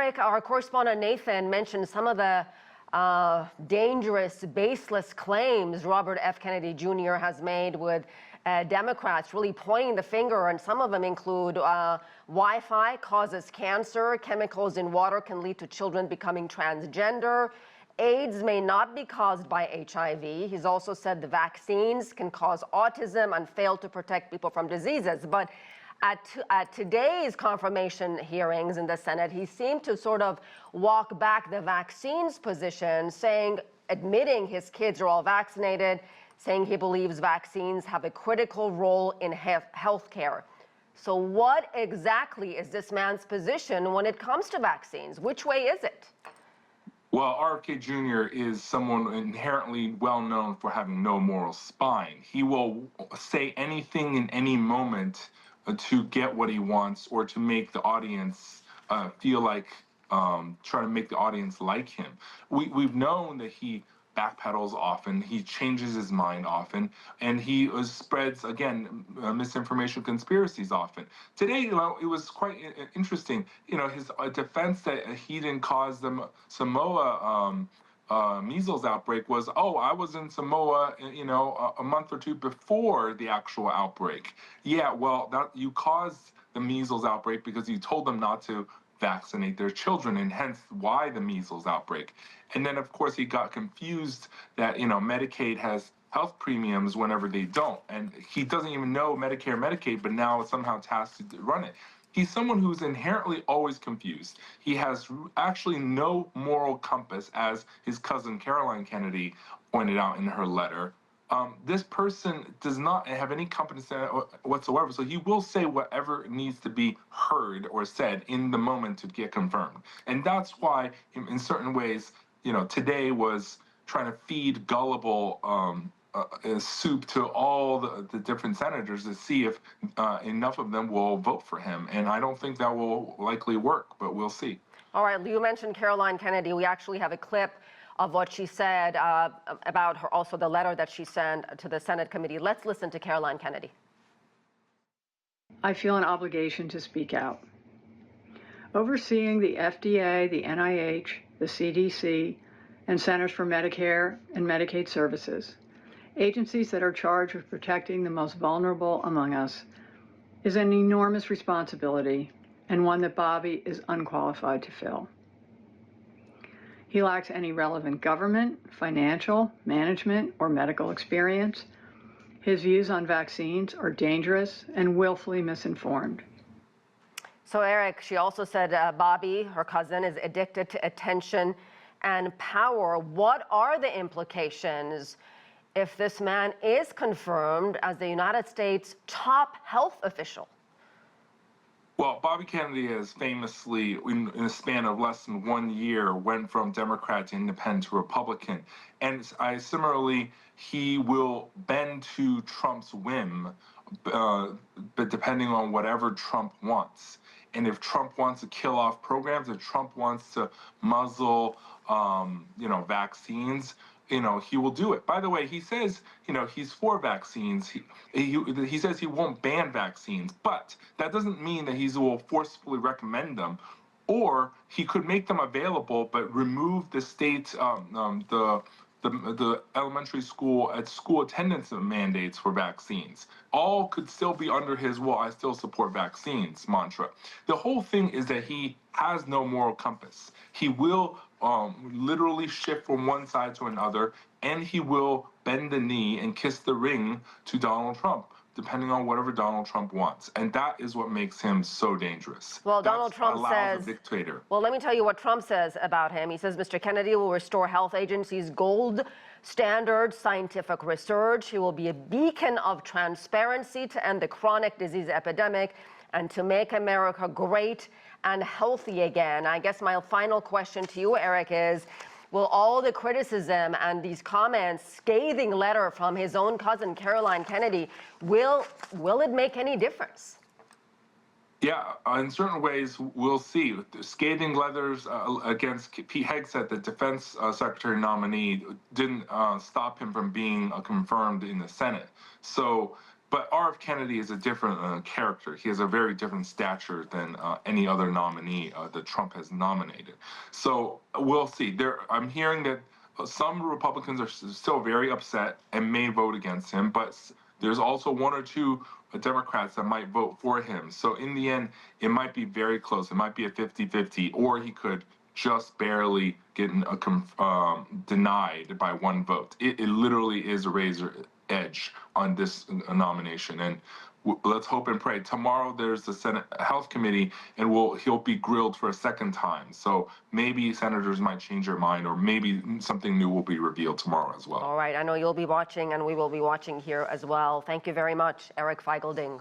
Eric, our correspondent Nathan mentioned some of the dangerous, baseless claims Robert F. Kennedy Jr. has made with Democrats really pointing the finger, and some of them include Wi-Fi causes cancer, chemicals in water can lead to children becoming transgender, AIDS may not be caused by HIV. He's also said the vaccines can cause autism and fail to protect people from diseases. But at today's confirmation hearings in the Senate, he seemed to sort of walk back the vaccines position, admitting his kids are all vaccinated, saying he believes vaccines have a critical role in health care. So what exactly is this man's position when it comes to vaccines? Which way is it? Well, RFK Jr. is someone inherently well known for having no moral spine. He will say anything in any moment to get what he wants, or to make the audience feel like, try to make the audience like him. We've known that he backpedals often, he changes his mind often, and he spreads, again, misinformation conspiracies often. Today, it was quite interesting, his defense that he didn't cause the Samoa measles outbreak was, oh, I was in Samoa, a month or two before the actual outbreak. Yeah, well, you caused the measles outbreak because you told them not to vaccinate their children, and hence why the measles outbreak. And then, of course, he got confused that, Medicaid has health premiums whenever they don't. And he doesn't even know Medicare, Medicaid, but now it's somehow tasked to run it. He's someone who's inherently always confused. He has actually no moral compass, as his cousin Caroline Kennedy pointed out in her letter. This person does not have any competence whatsoever, so he will say whatever needs to be heard or said in the moment to get confirmed. And that's why, in certain ways, today was trying to feed gullible soup to all the different senators to see if enough of them will vote for him. And I don't think that will likely work, but we'll see. All right, you mentioned Caroline Kennedy. We actually have a clip of what she said about her, also the letter that she sent to the Senate committee. Let's listen to Caroline Kennedy. I feel an obligation to speak out. Overseeing the FDA, the NIH, the CDC, and Centers for Medicare and Medicaid Services, agencies that are charged with protecting the most vulnerable among us, is an enormous responsibility, and one that Bobby is unqualified to fill. He lacks any relevant government, financial, management, or medical experience. His views on vaccines are dangerous and willfully misinformed. So, Eric, she also said Bobby, her cousin, is addicted to attention and power. What are the implications if this man is confirmed as the United States' top health official? Well, Bobby Kennedy has famously, in a span of less than 1 year, went from Democrat to Independent to Republican. And similarly, he will bend to Trump's whim, but depending on whatever Trump wants. And if Trump wants to kill off programs, if Trump wants to muzzle, vaccines, he will do it. By the way, he says, he's for vaccines. He says he won't ban vaccines, but that doesn't mean that he will forcefully recommend them. Or he could make them available, but remove the state, the elementary school attendance mandates for vaccines. All could still be under his, well, I still support vaccines mantra. The whole thing is that he has no moral compass. He will literally shift from one side to another, and he will bend the knee and kiss the ring to Donald Trump, depending on whatever Donald Trump wants. And that is what makes him so dangerous. Well, Donald Trump says, a dictator. Well, let me tell you what Trump says about him. He says Mr. Kennedy will restore health agencies' gold standard scientific research. He will be a beacon of transparency to end the chronic disease epidemic and to make America great and healthy again. I guess my final question to you, Eric, is, will all the criticism and these comments, scathing letter from his own cousin, Caroline Kennedy, will it make any difference? Yeah, in certain ways, we'll see. Scathing letters against Pete Hegseth, the defense secretary nominee, didn't stop him from being confirmed in the Senate. So, But R.F. Kennedy is a different character. He has a very different stature than any other nominee that Trump has nominated. So we'll see. I'm hearing that some Republicans are still very upset and may vote against him, but there's also one or two Democrats that might vote for him. So in the end, it might be very close. It might be a 50-50, or he could just barely get denied by one vote. It literally is a razor edge on this nomination, and let's hope and pray. Tomorrow there's the Senate Health Committee, and he'll be grilled for a second time. So maybe senators might change their mind, or maybe something new will be revealed tomorrow as well. All right, I know you'll be watching, and we will be watching here as well. Thank you very much, Eric Feigl-Ding.